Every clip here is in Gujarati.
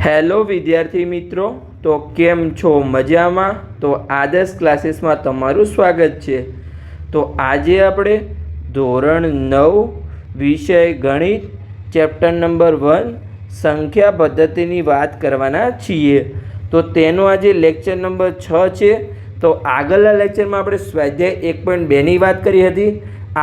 હેલો વિદ્યાર્થી મિત્રો, તો કેમ છો? મજામાં? તો આદર્શ ક્લાસીસમાં તમારું સ્વાગત છે। તો આજે આપણે ધોરણ 9 વિષય ગણિત ચેપ્ટર નંબર 1 સંખ્યા પદ્ધતિની વાત કરવાના છીએ। તો તેનો આજે લેક્ચર નંબર 6 છે। તો આગળના લેક્ચરમાં આપણે સ્વાધ્યાય 1.2ની વાત કરી હતી।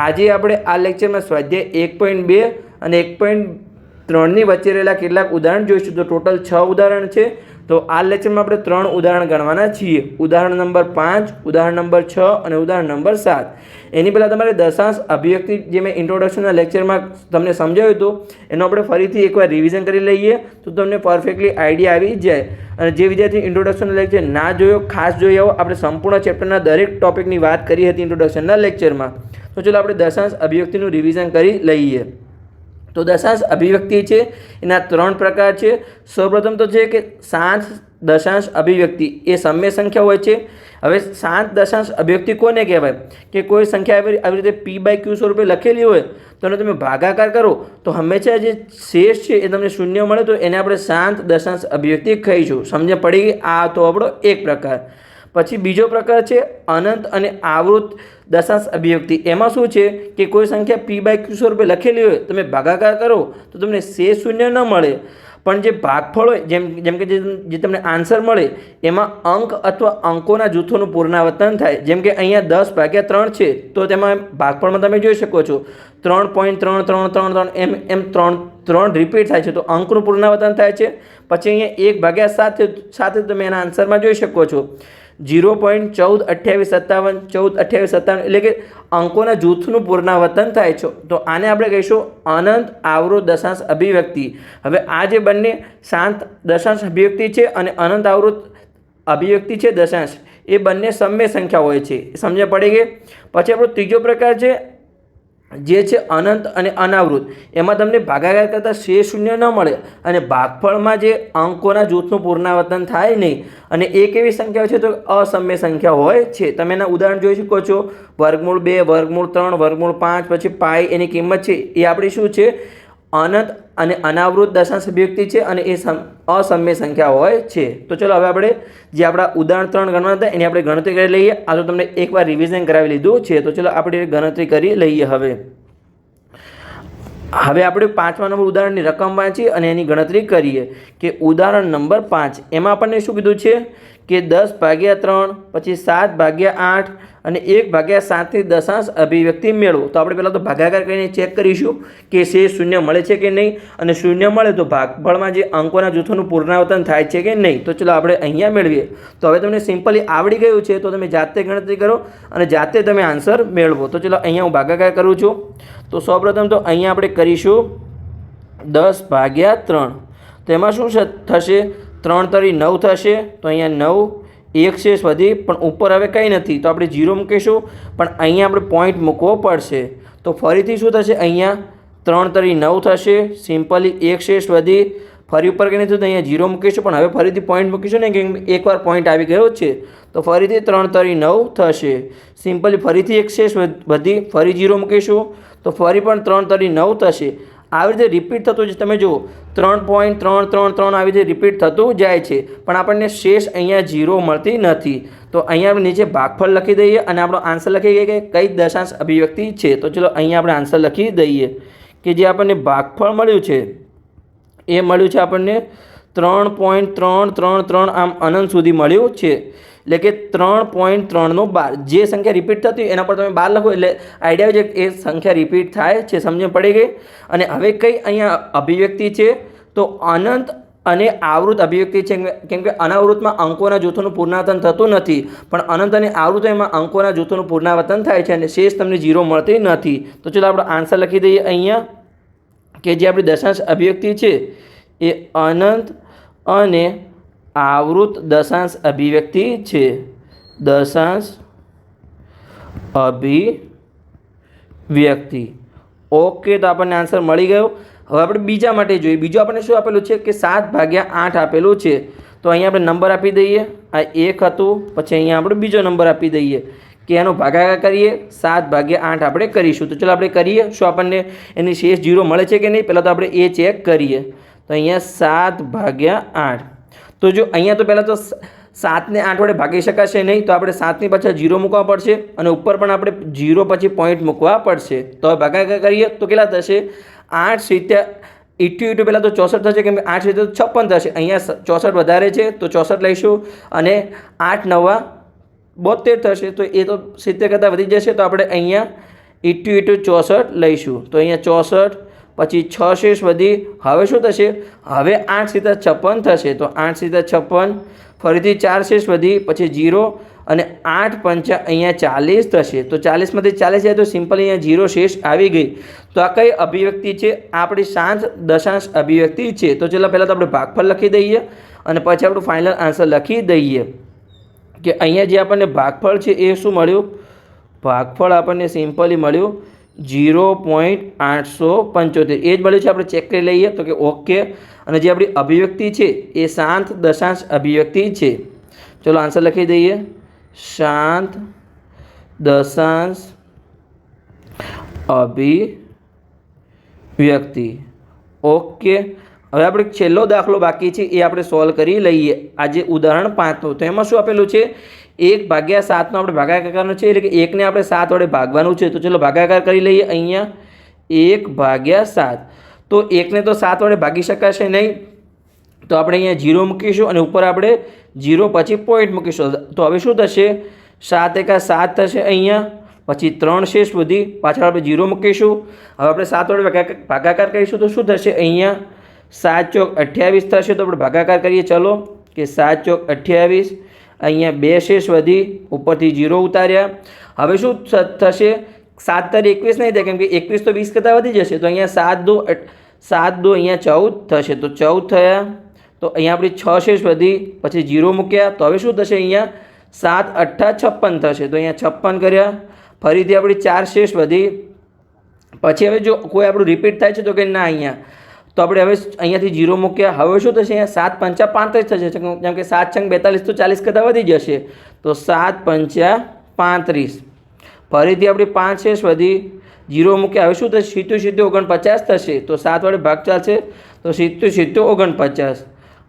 આજે આપણે આ લેક્ચરમાં સ્વાધ્યાય 1.2 અને 1.3ની વચ્ચે રહેલા કેટલાક ઉદાહરણ જોઈશું। તો ટોટલ 6 ઉદાહરણ છે। તો આ લેક્ચરમાં આપણે 3 ઉદાહરણ ગણવાના છીએ। ઉદાહરણ નંબર 5, ઉદાહરણ નંબર 6 અને ઉદાહરણ નંબર 7। એની પહેલાં તમારે દશાંશ અભિવ્યક્તિ જે મેં ઇન્ટ્રોડક્શનના લેક્ચરમાં તમને સમજાવ્યું હતું એનો આપણે ફરીથી એકવાર રિવિઝન કરી લઈએ તો તમને પરફેક્ટલી આઈડિયા આવી જાય। અને જે વિદ્યાર્થી ઇન્ટ્રોડક્શનનો લેક્ચર ના જોયો ખાસ જોઈ આવો। આપણે સંપૂર્ણ ચેપ્ટરના દરેક ટોપિકની વાત કરી હતી ઇન્ટ્રોડક્શનના લેક્ચરમાં। તો ચલો આપણે દશાંશ અભિવ્યક્તિનું રિવિઝન કરી લઈએ। તો દશાંશ અભિવ્યક્તિ છે એના 3 પ્રકાર છે। સૌપ્રથમ તો છે કે 7 દશાંશ અભિવ્યક્તિ એ સમય સંખ્યા હોય છે। હવે 7 દશાંશ અભિવ્યક્તિ કોને કહેવાય કે કોઈ સંખ્યા આવી રીતે p/q સ્વરૂપે લખેલી હોય તો એને તમે ભાગાકાર કરો તો હંમેશા જે શેષ છે એ તમને શૂન્ય મળે તો એને આપણે 7 દશાંશ અભિવ્યક્તિ કહીશું। સમજ પડી ગઈ? આ તો આપણો એક પ્રકાર। પછી બીજો પ્રકાર છે અનંત અને આવૃત દશાંશ અભિવ્યક્તિ। એમાં શું છે કે કોઈ સંખ્યા p/q સ્વરૂપે લખેલી હોય તમે ભાગાકાર કરો તો તમને શેષ શૂન્ય ન મળે, પણ જે ભાગફળ હોય જેમ કે જે તમને આન્સર મળે એમાં અંક અથવા અંકોના જૂથોનું પુનરાવર્તન થાય। જેમ કે અહીંયા 10/3 છે તો તેમાં ભાગફળમાં તમે જોઈ શકો છો 3.3333 એમ 3 રિપીટ થાય છે તો અંકનું પુનરાવર્તન થાય છે। પછી અહીંયા 1/7 તમે એના આન્સરમાં જોઈ શકો છો 0.142857 142857 એટલે કે અંકોના જૂથનું પુનરાવર્તન થાય છે। તો આને આપણે કહીશું અનંત આવૃત દશાંશ અભિવ્યક્તિ। હવે આ જે બંને 7 દશાંશ અભિવ્યક્તિ છે અને અનંત આવૃત અભિવ્યક્તિ છે દશાંશ, એ બંને સમય સંખ્યા હોય છે। સમજ પડી ગઈ? પછી આપણો ત્રીજો પ્રકાર છે જે છે અનંત અને અનાવૃત। એમાં તમને ભાગાકાર કરતાં શેષ શૂન્ય ન મળે અને ભાગફળમાં જે અંકોના જૂથનું પુનરાવર્તન થાય નહીં। અને એક એવી સંખ્યા છે તો અસમય સંખ્યા હોય છે। તમે એના ઉદાહરણ જોઈ શકો છો 2√2, 3√3, 5/, પછી પાઈ એની કિંમત છે એ આપણી શું છે અનંત અને અનાવૃત દશાંશ અભિવ્યક્તિ છે અને એ અસમય સંખ્યા હોય છે। તો ચલો હવે આપણે જે આપણા ઉદાહરણ 3 ગણવાના હતા એની આપણે ગણતરી કરી લઈએ। આ તો તમને એકવાર રિવિઝન કરાવી લીધું છે। તો ચલો આપણે ગણતરી કરી લઈએ। હવે આપણે 5મા નંબર ઉદાહરણની રકમ વાંચી અને એની ગણતરી કરીએ કે ઉદાહરણ નંબર 5 એમાં આપણને શું કીધું છે કે 10/3 પછી 7/8 અને 1/7ની દશાંશ અભિવ્યક્તિ મેળવો। તો આપણે પહેલાં તો ભાગાકાર કરીને ચેક કરીશું કે શેષ શૂન્ય મળે છે કે નહીં, અને શૂન્ય મળે તો ભાગફળમાં જે અંકોના જૂથોનું પુનરાવર્તન થાય છે કે નહીં। તો ચલો આપણે અહીંયા મેળવીએ। તો હવે તમને સિમ્પલી આવડી ગયું છે તો તમે જાતે ગણતરી કરો અને જાતે તમે આન્સર મેળવો। તો ચલો અહીંયા હું ભાગાકાર કરું છું। તો સૌપ્રથમ તો અહીંયા આપણે કરીશું 10/3। તો એમાં શું થશે 3 તરી 9 થશે। તો અહીંયા 9 એક શેષ વધી પણ ઉપર હવે કંઈ નથી તો આપણે 0 મૂકીશું, પણ અહીંયા આપણે પોઈન્ટ મૂકવો પડશે। તો ફરીથી શું થશે અહીંયા 3 તરી 9 થશે, સિમ્પલી એક શેષ વધી ફરી ઉપર કંઈ નથી તો અહીંયા 0 મૂકીશું, પણ હવે ફરીથી પોઈન્ટ મૂકીશું ને કેમ એકવાર પોઈન્ટ આવી ગયો છે તો ફરીથી 3 તરી 9 થશે, સિમ્પલી ફરીથી એક શેષ વધી ફરી 0 મૂકીશું તો ફરી પણ 3 તરી 9 થશે। આવી રીતે રિપીટ થતું જ તમે જુઓ 3.333 આવી રીતે રિપીટ થતું જાય છે, પણ આપણને શેષ અહીંયા 0 મળતી નથી। તો અહીંયા આપણે નીચે ભાગફળ લખી દઈએ અને આપણો આન્સર લખી દઈએ કે કઈ દશાંશ અભિવ્યક્તિ છે। તો ચલો અહીંયા આપણે આન્સર લખી દઈએ કે જે આપણને ભાગફળ મળ્યું છે એ મળ્યું છે આપણને 3.333 આમ અનંત સુધી મળ્યું છે, એટલે કે 3.3/12। જે સંખ્યા રિપીટ થતી એના પર તમે 12 લખો એટલે આઈડિયા આવે છે એ સંખ્યા રિપીટ થાય છે। સમજ પડી ગઈ? અને હવે કઈ અહીંયા અભિવ્યક્તિ છે તો અનંત અને આવૃત અભિવ્યક્તિ છે, કેમ કે અનાવૃતમાં અંકોના જૂથોનું પુનરાવર્તન થતું નથી, પણ અનંત અને આવૃત એમાં અંકોના જૂથોનું પુનરાવર્તન થાય છે અને શેષ તમને 0 મળતી નથી। તો ચલો આપણે આન્સર લખી દઈએ અહીંયા કે જે આપણી દશાંશ અભિવ્યક્તિ છે એ અનંત અને આવૃત દશાંશ અભિવ્યક્તિ છે। દશાંશ અભિવ્યક્તિ ઓકે। તો આપણને આન્સર મળી ગયો। હવે આપણે બીજા માટે જોઈએ। બીજું આપણને શું આપેલું છે કે 7/8 આપેલું છે। તો અહીંયા આપણે નંબર આપી દઈએ, આ 1 હતું, પછી અહીંયા આપણે બીજો નંબર આપી દઈએ કે એનો ભાગાકાર કરીએ 7/8 આપણે કરીશું। તો ચલો આપણે કરીએ, શું આપણને એની શેષ 0 મળે છે કે નહીં પહેલાં તો આપણે એ ચેક કરીએ। તો અહીંયા 7/8. તો જો અહીંયા તો પહેલાં તો 7 ને 8 વડે ભાગી શકાશે નહીં, તો આપણે 7 ની પાછળ 0 મૂકવા પડશે અને ઉપર પણ આપણે 0 પછી પોઈન્ટ મૂકવા પડશે. તો હવે ભાગાકાર કરીએ તો કેટલા થશે? 8 × 88 પહેલાં તો 64 થશે, કેમ કે 8 × 56 થશે. અહીંયા 64 વધારે છે તો 64 લઈશું અને 8 × 9 = 72 થશે. તો એ તો 70 કરતાં વધી જશે, તો આપણે અહીંયા 88 64 લઈશું. તો અહીંયા 64 પછી 6 શેષ વધી. હવે શું થશે? હવે 8 × 56 થશે. તો 8 × 56 ફરીથી 4 શેષ વધી, પછી 0 અને 8 × 5 અહીંયા 40 થશે. તો 40માંથી 40 જાય તો સિમ્પલ અહીંયા 0 શેષ આવી ગઈ. તો આ કઈ અભિવ્યક્તિ છે? આપણી શાંત દશાંશ અભિવ્યક્તિ છે. તો ચલો પહેલાં તો આપણે ભાગફળ લખી દઈએ અને પછી આપણું ફાઇનલ આન્સર લખી દઈએ કે અહીંયા જે આપણને ભાગફળ છે એ શું મળ્યું? ભાગફળ આપણને સિમ્પલી મળ્યું 0.875. એ જ મળ્યું છે. આપણે ચેક કરી લઈએ તો કે ઓકે. અને જે આપણી અભિવ્યક્તિ છે એ શાંત દશાંશ અભિવ્યક્તિ છે. ચલો આન્સર લખી દઈએ, શાંત દશાંશ અભિવ્યક્તિ. ઓકે. હવે આપણે છેલ્લો દાખલો બાકી છે એ આપણે સોલ્વ કરી લઈએ. આજે ઉદાહરણ 5નું. તો એમાં શું આપેલું છે? 1/7નો આપણે ભાગાકાર કરવાનો છે, એટલે કે 1ને આપણે 7 વડે ભાગવાનું છે. તો ચલો ભાગાકાર કરી લઈએ. અહીંયા 1/7. તો 1ને તો 7 વડે ભાગી શકાશે નહીં, તો આપણે અહીંયા 0 મૂકીશું અને ઉપર આપણે 0 પછી પોઈન્ટ મૂકીશું. તો હવે શું થશે? 7 × 7 થશે અહીંયા, પછી 3 શેષ વધી, પાછળ આપણે 0 મૂકીશું. હવે આપણે 7 વડે ભાગાકાર કરીશું તો શું થશે? અહીંયા 7 × 28 થશે. તો આપણે ભાગાકાર કરીએ. ચલો કે 7 × 28. અહીંયા 2 શેષ વધી, ઉપરથી 0 ઉતાર્યા. હવે શું થશે? 7 × 21 નહીં થાય, કેમ કે 21 તો 20 કરતાં વધી જશે. તો અહીંયા 7 × 2 અહીંયા 14 થશે. તો 14 થયા. તો અહીંયા આપણી 6 શેષ વધી, પછી 0 મૂક્યા. તો હવે શું થશે? અહીંયા 7 × 8 = 56 થશે. તો અહીંયા 56 કર્યા. ફરીથી આપણી 4 શેષ વધી. પછી હવે જો કોઈ આપણું રિપીટ થાય છે તો કે ના, અહીંયા તો આપણે હવે અહીંયાથી 0 મૂક્યા. હવે શું થશે? અહીંયા 7 × 5 = 35 થશે, જેમ કે 7 × 42 તો 40 કરતાં વધી જશે. તો 7 × 5 = 35. ફરીથી આપણી 5 શેષ વધી, 0 મૂક્યા. હવે શું થશે? 70 × 49 થશે. તો 7 વડે ભાગ ચાલશે, તો 70 × 49.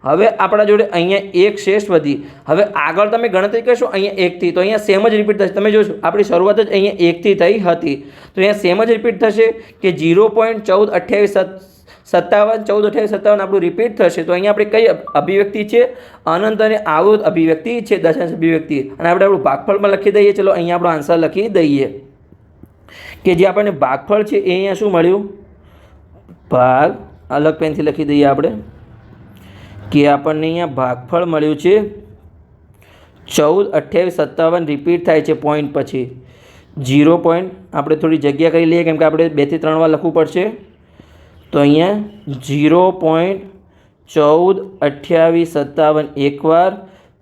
હવે આપણા જોડે અહીંયા 1 શેષ વધી. હવે આગળ તમે ગણતરી કરશો અહીંયા 1 થી, તો અહીંયા સેમ જ રિપીટ થશે. તમે જોશો આપણી શરૂઆત જ અહીંયા 1 થી થઈ હતી, તો અહીંયા સેમ જ રિપીટ થશે કે 0.142857 આપણું રિપીટ થશે. તો અહીંયા આપણે કઈ અભિવ્યક્તિ છે? અનંત અને આવૃત અભિવ્યક્તિ છે, દશાંશ અભિવ્યક્તિ. અને આપણે આપણું ભાગફળમાં લખી દઈએ. ચલો અહીંયા આપણો આન્સર લખી દઈએ કે જે આપણને ભાગફળ છે એ અહીંયા શું મળ્યું? ભાગ અલગ પેનથી લખી દઈએ આપણે કે આપણને અહીંયા ભાગફળ મળ્યું છે 14, 28, 57 રિપીટ થાય છે પોઈન્ટ પછી 0 પોઈન્ટ. આપણે થોડી જગ્યા કરી લઈએ કેમ કે આપણે 2 થી 3 વાર લખવું પડશે. તો અહીંયા 0.14, 28, 57 એક વાર,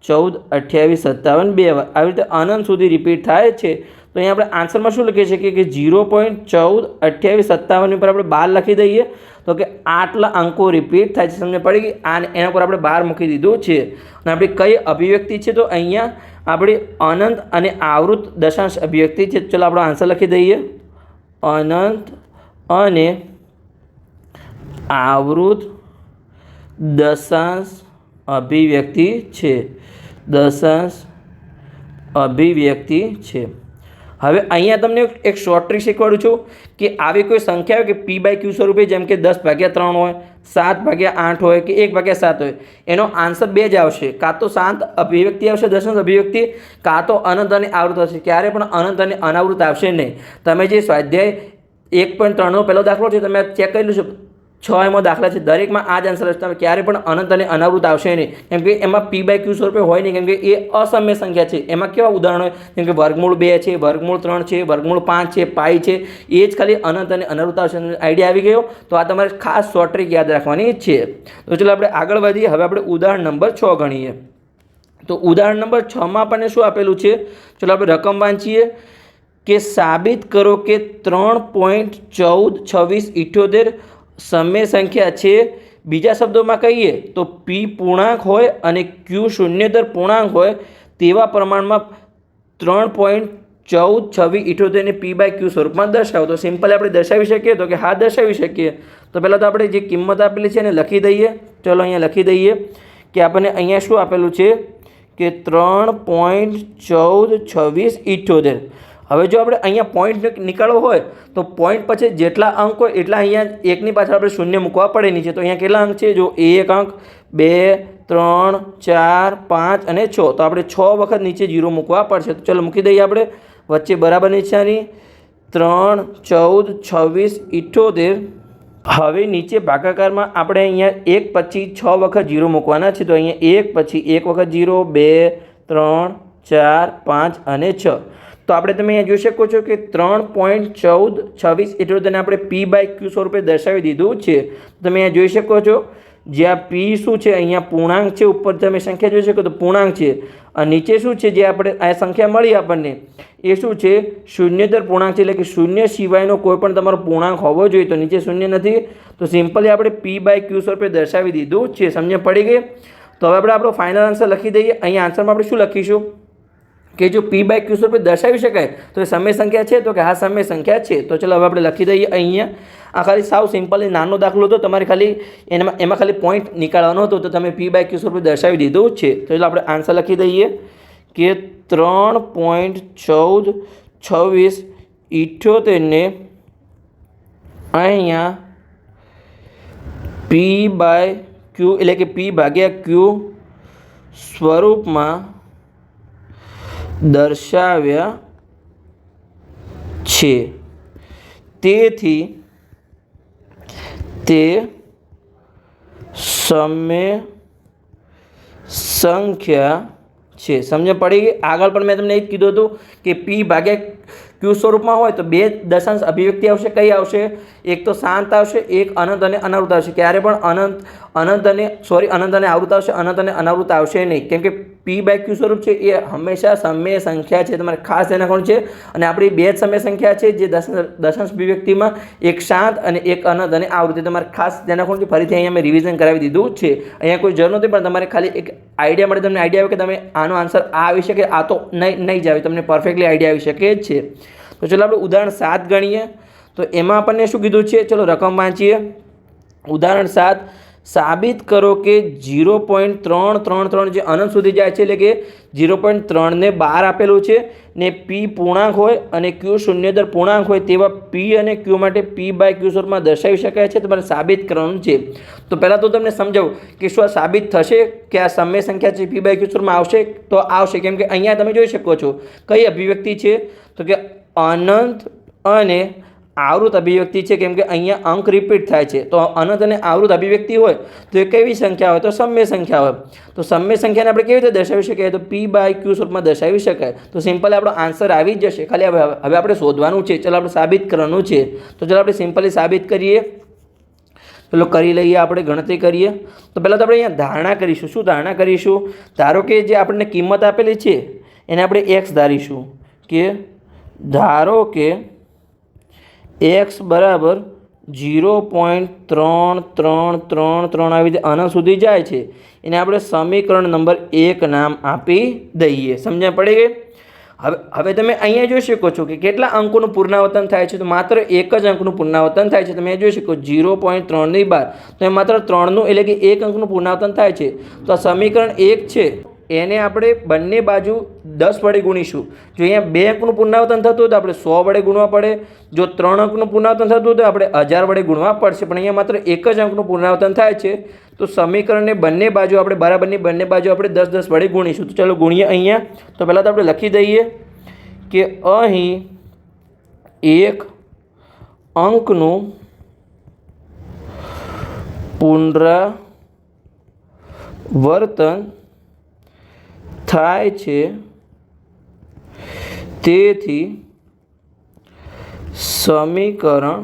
14, 28, 57 બે વાર, આવી રીતે અનંત સુધી રિપીટ થાય છે. તો અહીંયા આપણે આન્સરમાં શું લખી શકીએ કે 0.14, 28, 57 ઉપર આપણે 12 લખી દઈએ તો કે આટલા અંકો રિપીટ થાય છે. સમજ પડી ગઈ? એના પર આપણે 12 મૂકી દીધું છે. અને આપણી કઈ અભિવ્યક્તિ છે? તો અહીંયા આપણી અનંત અને આવૃત દશાંશ અભિવ્યક્તિ છે. ચલો આપણો આન્સર લખી દઈએ, અનંત અને આવૃત દશાંશ અભિવ્યક્તિ છે. દશાંશ અભિવ્યક્તિ છે. હવે અહીંયા તમને એક શોર્ટ ટ્રીક શીખવાડું છું કે આવી કોઈ સંખ્યા હોય કે p/q સ્વરૂપે, જેમ કે 10/3 હોય, 7/8 હોય કે 1/7 હોય, એનો આન્સર 2 જ આવશે. કાં તો શાંત અભિવ્યક્તિ આવશે, દશાંશ અભિવ્યક્તિ, કાં તો અનંત અને આવૃત હશે. ક્યારે પણ અનંત અને અનાવૃત આવશે નહીં. તમે જે સ્વાધ્યાય 1.3નો પહેલો દાખલો છે તમે ચેક કરી લેશો, 6 દાખલા છે, દરેકમાં આ જ આન્સર હશે. તમે ક્યારે પણ અનંત અને અનાવૃત આવશે નહીં, કેમ કે એમાં p/q સ્વરૂપે હોય નહીં, કેમ કે એ અસમ્ય સંખ્યા છે. એમાં કેવા ઉદાહરણો હોય? જેમ કે વર્ગમૂળ 2 છે, વર્ગમૂળ 3 છે, વર્ગમૂળ 5 છે, પાઈ છે. એ જ ખાલી અનંત અને અનાવૃત આવશે. આઈડિયા આવી ગયો? તો આ તમારે ખાસ શોર્ટ ટ્રીક યાદ રાખવાની છે. તો ચલો આપણે આગળ વધીએ. હવે આપણે ઉદાહરણ નંબર 6 ગણીએ. તો ઉદાહરણ નંબર 6માં આપણને શું આપેલું છે? ચલો આપણે રકમ વાંચીએ કે સાબિત કરો કે 3.142678 સમય સંખ્યા છે. બીજા શબ્દોમાં કહીએ તો p પૂર્ણાંક હોય અને q શૂન્યેતર પૂર્ણાંક હોય તેવા પ્રમાણમાં 3.142678 14, 26, 78 ને P/Q સ્વરૂપમાં દર્શાવો. તો સિમ્પલ આપણે દર્શાવી શકીએ તો કે હા દર્શાવી શકીએ. તો પહેલાં તો આપણે જે કિંમત આપેલી છે એને લખી દઈએ. ચલો અહીંયા લખી દઈએ કે આપણને અહીંયા શું આપેલું છે કે 3.142678. હવે જો આપણે અહીંયા પોઈન્ટ નીકાળવો હોય તો પોઈન્ટ પછી જેટલા અંક હોય એટલા અહીંયા એકની પાછળ આપણે શૂન્ય મૂકવા પડે નીચે. તો અહીંયા કેટલા અંક છે? જો 1 અંક, 2, 3, 4, 5 અને 6. તો આપણે 6 વખત નીચે 0 મૂકવા પડશે. તો ચલો મૂકી દઈએ આપણે વચ્ચે બરાબર નિશાની 3, 14, 26, 78. હવે નીચે ભાગાકારમાં આપણે અહીંયા 1 પછી 6 વખત 0 મૂકવાના છે. તો અહીંયા 1 પછી 1 વખત 0, 2, 3, 4, 5 અને 6. તો આપણે તમે અહીંયા જોઈ શકો છો કે 3.142678 આપણે P/Q સ્વરૂપે દર્શાવી દીધું છે. તમે અહીંયા જોઈ શકો છો જ્યાં P શું છે અહીંયા પૂર્ણાંક છે, ઉપર તમે સંખ્યા જોઈ શકો તો પૂર્ણાંક છે, અને નીચે શું છે જે આપણે આ સંખ્યા મળી આપણને એ શું છે? શૂન્યતર પૂર્ણાંક છે. એટલે કે શૂન્ય સિવાયનો કોઈ પણ તમારો પૂર્ણાંક હોવો જોઈએ. તો નીચે શૂન્ય નથી, તો સિમ્પલી આપણે P/Q સ્વરૂપે દર્શાવી દીધું છે. સમજણ પડી ગઈ? તો હવે આપણે આપણો ફાઇનલ આન્સર લખી દઈએ. અહીંયા આન્સરમાં આપણે શું લખીશું કે જો P/Q સ્વરૂપે દર્શાવી શકાય તો એ સમય સંખ્યા છે, તો કે હા સમય સંખ્યા છે. તો ચલો હવે આપણે લખી દઈએ અહીંયા. આ ખાલી સાવ સિમ્પલ નાનો દાખલો હતો, તમારે ખાલી એમાં ખાલી પોઈન્ટ નીકાળવાનો હતો, તો તમે P/Q સ્વરૂપે દર્શાવી દીધું છે. તો ચલો આપણે આન્સર લખી દઈએ કે 3.142678 ને અહીંયા P/Q એટલે કે P/Q સ્વરૂપમાં દર્શાવ્યા છે. તેથી તે સમય સંખ્યા છે. સમજ પડી ગઈ? આગળ પણ મેં તમને એ જ કીધું હતું કે P/Q સ્વરૂપમાં હોય તો બે દશાંશ અભિવ્યક્તિ આવશે. કઈ આવશે? એક તો શાંત આવશે, એક અનંત અને અનાવૃત આવશે. ક્યારે પણ અનંત અને આવૃત આવશે, અનંત અને અનાવૃત આવશે નહીં. કેમ કે P/Q સ્વરૂપ છે એ હંમેશા સમય સંખ્યા છે. તમારે ખાસ ધ્યાન રાખવાનું છે. અને આપણી બે જ સમય સંખ્યા છે જે દશાંશ અભિવ્યક્તિમાં, એક શાંત અને એક અનંત અને આવૃત્તિ. તમારે ખાસ ધ્યાન રાખવાનું છે. ફરીથી અહીંયા મેં રિવિઝન કરાવી દીધું છે. અહીંયા કોઈ જરૂર નથી, પણ તમારે ખાલી એક આઈડિયા મળે, તમને આઈડિયા આવે કે તમે આનો આન્સર આ આવી શકે, આ તો નહીં જ આવે, તમને પરફેક્ટલી આઈડિયા આવી શકે જ છે. તો ચલો આપણે ઉદાહરણ 7 ગણીએ. તો એમાં આપણને શું કીધું છે? ચલો રકમ વાંચીએ. ઉદાહરણ 7, સાબિત કરો કે 0.333 જે અનંત સુધી જાય છે, એટલે કે 0.3 ને 12 આપેલું છે ને P પૂર્ણાંક હોય અને Q શૂન્યતર પૂર્ણાંક હોય તેવા P અને Q માટે P/Q સ્વરૂપમાં દર્શાવી શકાય છે. તમારે સાબિત કરવાનું છે. તો પહેલાં તો તમને સમજાવું કે શું આ સાબિત થશે કે આ સમય સંખ્યા છે P/Q સ્વરૂપમાં આવશે? તો આવશે. કેમ કે અહીંયા તમે જોઈ શકો છો કઈ અભિવ્યક્તિ છે? તો કે અનંત અને આવૃત અભિવ્યક્તિ છે. કેમ કે અહીંયા અંક રિપીટ થાય છે. તો અનંત અને આવૃત અભિવ્યક્તિ હોય તો એ કેવી સંખ્યા હોય? તો સમય સંખ્યા હોય. તો સમય સંખ્યાને આપણે કેવી રીતે દર્શાવી શકીએ? તો P/Q સ્વરૂપમાં દર્શાવી શકાય. તો સિમ્પલી આપણો આન્સર આવી જ જશે. ખાલી હવે આપણે શોધવાનું છે. ચલો આપણે સાબિત કરવાનું છે. તો ચલો આપણે સિમ્પલી સાબિત કરીએ. ચલો કરી લઈએ, આપણે ગણતરી કરીએ. તો પહેલાં તો આપણે અહીંયા ધારણા કરીશું. શું ધારણા કરીશું? ધારો કે જે આપણને કિંમત આપેલી છે એને આપણે x ધારીશું કે ધારો કે x બરાબર 0.3333 આવી રીતે અનંત સુધી જાય છે. એને આપણે સમીકરણ નંબર 1 નામ આપી દઈએ. સમજણ પડી ગઈ? હવે તમે અહીંયા જોઈ શકો છો કે કેટલા અંકોનું પુનરાવર્તન થાય છે? તો માત્ર એક જ અંકનું પુનરાવર્તન થાય છે. તમે જોઈ શકો 0.3 ની 12, તો એ માત્ર 3નું એટલે કે એક અંકનું પુનરાવર્તન થાય છે. તો આ સમીકરણ 1 છે એને આપણે બંને બાજુ 10 વડે ગુણીશું. જો અહીંયા 2 અંકનું પુનરાવર્તન થતું હોય તો આપણે 100 વડે ગુણવા પડે. જો 3 અંકનું પુનરાવર્તન થતું હોય તો આપણે 1000 વડે ગુણવા પડશે. પણ અહીંયા માત્ર એક જ અંકનું પુનરાવર્તન થાય છે. તો સમીકરણને બંને બાજુ આપણે બરાબરની બંને બાજુ આપણે 10 વડે ગુણીશું. તો ચાલો ગુણીએ અહીંયા. તો પહેલાં તો આપણે લખી દઈએ કે અહીં એક અંકનું પુનરાવર્તન થાય છે, તેથી સમીકરણ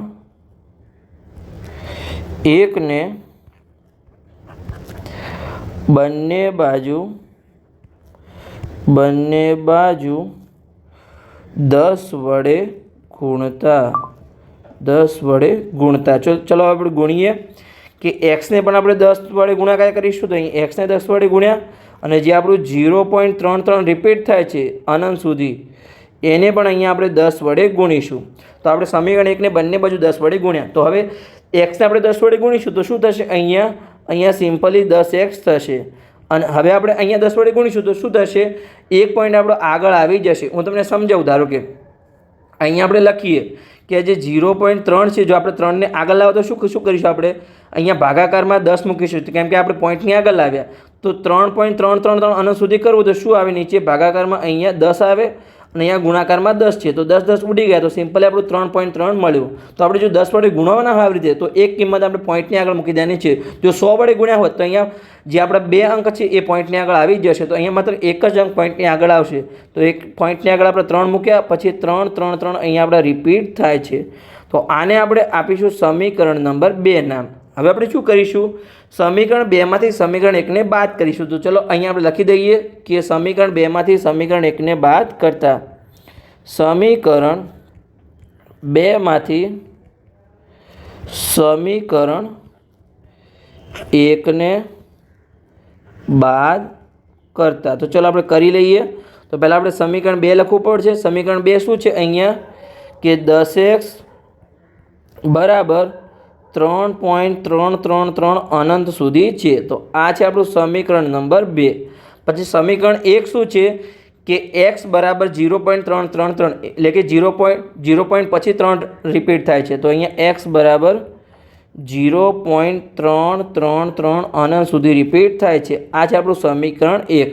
1 ને બંને બાજુ 10 વડે ગુણતા ચલો આપણે ગુણીએ કે એક્સને પણ આપણે 10 વડે ગુણાકાર કરીશું. તો અહીં એક્સને 10 વડે ગુણ્યા અને જે આપણું 0.33 રિપીટ થાય છે અનંત સુધી એને પણ અહીંયા આપણે 10 વડે ગુણીશું. તો આપણે સમીકરણ 1ને બંને બાજુ 10 વડે ગુણ્યા. તો હવે એક્સને આપણે 10 વડે ગુણીશું તો શું થશે? અહીંયા સિમ્પલી 10x થશે. અને હવે આપણે અહીંયા 10 વડે ગુણીશું તો શું થશે? એક પોઈન્ટ આપણો આગળ આવી જશે. હું તમને સમજાવું. ધારો કે અહીંયા આપણે લખીએ કે જે 0.3 છે, જો આપણે 3ને આગળ લાવો તો શું કરીશું? આપણે અહીંયા ભાગાકારમાં 10 મૂકીશું, કેમ કે આપણે પોઈન્ટની આગળ લાવ્યા. તો 3.333 અનંત સુધી કરવું તો શું આવે? નીચે ભાગાકારમાં અહીંયા 10 આવે અને અહીંયા ગુણાકારમાં 10 છે, તો 10 ઉડી ગયા, તો સિમ્પલી આપણું 3.3 મળ્યું. તો આપણે જો 10 વડે ગુણવાના હોય આવી રીતે, તો એક કિંમત આપણે પોઈન્ટની આગળ મૂકી દેવાની છે. જો 100 વડે ગુણ્યા હોત તો અહીંયા જે આપણા 2 અંક છે એ પોઈન્ટની આગળ આવી જશે. તો અહીંયા માત્ર એક જ અંક પોઈન્ટની આગળ આવશે. તો એક પોઈન્ટની આગળ આપણે 3 મૂક્યા, પછી 3 3 3 અહીંયા આપણે રિપીટ થાય છે. તો આને આપણે આપીશું સમીકરણ નંબર 2 નામ. હવે આપણે શું કરીશું? સમીકરણ 2 માંથી સમીકરણ 1ને બાદ કરીશું. તો ચલો અહીંયા આપણે લખી દઈએ કે સમીકરણ 2 માંથી સમીકરણ 1ને બાદ કરતા સમીકરણ 2 માંથી સમીકરણ 1ને બાદ કરતા. તો ચલો આપણે કરી લઈએ. તો પહેલાં આપણે સમીકરણ 2 લખવું પડશે. સમીકરણ 2 શું છે? અહીંયા કે 10x બરાબર 3.333 અનંત સુધી છે. તો આ છે આપણું સમીકરણ નંબર 2. પછી સમીકરણ 1 શું છે? કે x બરાબર 0.333 એટલે કે 0 પછી 3 રિપીટ થાય છે. તો અહીંયા x બરાબર 0.333 અનંત સુધી રિપીટ થાય છે. આ છે આપણું સમીકરણ 1.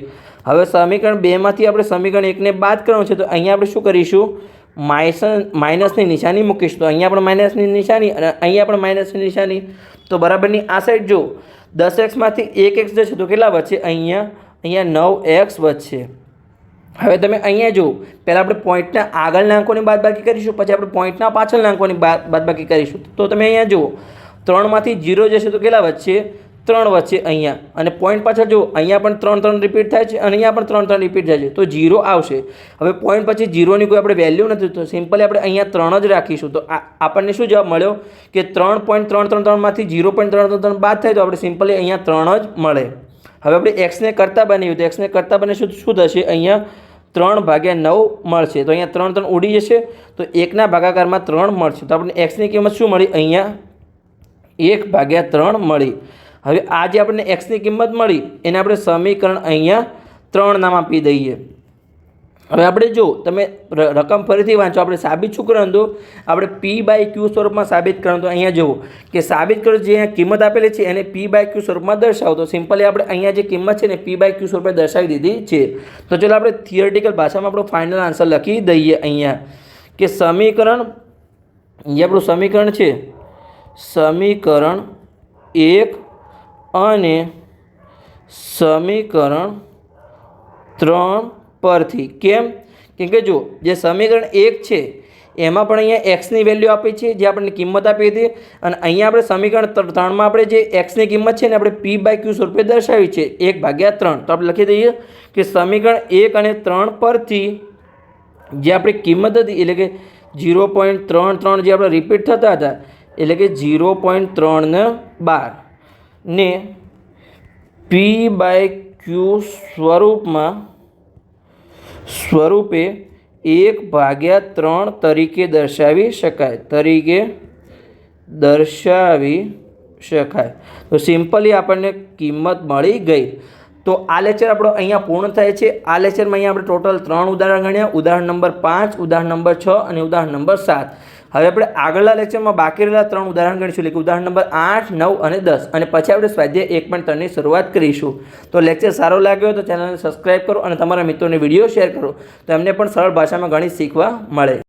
હવે સમીકરણ 2 માંથી આપણે સમીકરણ 1ને બાદ કરવાનું છે. તો અહીંયા આપણે શું કરીશું? માઇનસની નિશાની મૂકીશું. તો અહીંયા પણ માઇનસની નિશાની અને અહીંયા પણ માઇનસની નિશાની. તો બરાબરની આ સાઈડ જો 10x માંથી 1x જશે તો કેટલા વધશે? અહીંયા 9x વધશે. હવે તમે અહીંયા જો પહેલાં આપણે પોઈન્ટના આગળના અંકોની બાદબાકી કરીશું, પછી આપણે પોઈન્ટના પાછળના અંકોની બાદબાકી કરીશું. તો તમે અહીંયા જુઓ 3 માંથી 0 જશે તો કેટલા વધશે? 3 વધશે અહીંયા. અને પોઈન્ટ પાછળ જો અહીંયા પણ 3 3 રિપીટ થાય છે અને અહીંયા પણ 3 3 રિપીટ થાય છે, તો 0 આવશે. હવે પોઈન્ટ પછી 0ની કોઈ આપણે વેલ્યુ નથી, તો સિમ્પલી આપણે અહીંયા 3 જ રાખીશું. તો આપણને શું જવાબ મળ્યો? કે 3.333 માંથી 0.333 બાદ થાય તો આપણે સિમ્પલી અહીંયા 3 જ મળે. હવે આપણે એક્સને કરતાં બનાવ્યું તો એક્સને કરતાં બનીશું તો શું થશે? અહીંયા 3/9 મળશે. તો અહીંયા 3 3 ઉડી જશે, તો 1ના ભાગાકારમાં 3 મળશે. તો આપણને એક્સની કિંમત શું મળી? અહીંયા 1/3 મળી. હવે આ જે આપણને એક્સની કિંમત મળી એને આપણે સમીકરણ અહીંયા 3 નામ આપી દઈએ. હવે આપણે જો તમે રકમ ફરીથી વાંચો, આપણે સાબિત શું કરવાનું હતું? આપણે p/q સ્વરૂપમાં સાબિત કરવાનું. તો અહીંયા જુઓ કે સાબિત કરો, જે અહીંયા કિંમત આપેલી છે એને p/q સ્વરૂપમાં દર્શાવો. તો સિમ્પલી આપણે અહીંયા જે કિંમત છે ને p/q સ્વરૂપે દર્શાવી દીધી છે. તો ચલો આપણે થિયરિટિકલ ભાષામાં આપણો ફાઇનલ આન્સર લખી દઈએ. અહીંયા કે સમીકરણ, જે આપણું સમીકરણ છે સમીકરણ 1 અને સમીકરણ 3 પરથી. કેમ કે જો જે સમીકરણ 1 છે એમાં પણ અહીંયા એક્સની વેલ્યુ આપી છે, જે આપણને કિંમત આપી હતી, અને અહીંયા આપણે સમીકરણ 3માં આપણે જે એક્સની કિંમત છે ને આપણે p/q સ્વરૂપે દર્શાવી છે 1/3. તો આપણે લખી દઈએ કે સમીકરણ 1 અને 3 પરથી જે આપણી કિંમત હતી એટલે કે 0.33 જે આપણે રિપીટ થતા હતા એટલે કે 0.3 ને 12 ને p/q સ્વરૂપે 1/3 તરીકે દર્શાવી શકાય. તો સિમ્પલી આપણને કિંમત મળી ગઈ. તો આ લેક્ચર આપણો અહીંયા પૂર્ણ થાય છે. આ લેક્ચરમાં અહીંયા આપણે ટોટલ 3 ઉદાહરણ ગણ્યા. ઉદાહરણ નંબર 5, ઉદાહરણ નંબર 6 અને ઉદાહરણ નંબર 7. હવે આપણે આગળના લેક્ચરમાં બાકી રહેલા 3 ઉદાહરણ ગણીશું, એટલે કે ઉદાહરણ નંબર 8, 9 અને 10, અને પછી આપણે સ્વાધ્યાય 1.3ની શરૂઆત કરીશું. તો લેક્ચર સારો લાગ્યો તો ચેનલને સબસ્ક્રાઈબ કરો અને તમારા મિત્રોને વિડીયો શેર કરો, તો એમને પણ સરળ ભાષામાં ગણિત શીખવા મળે.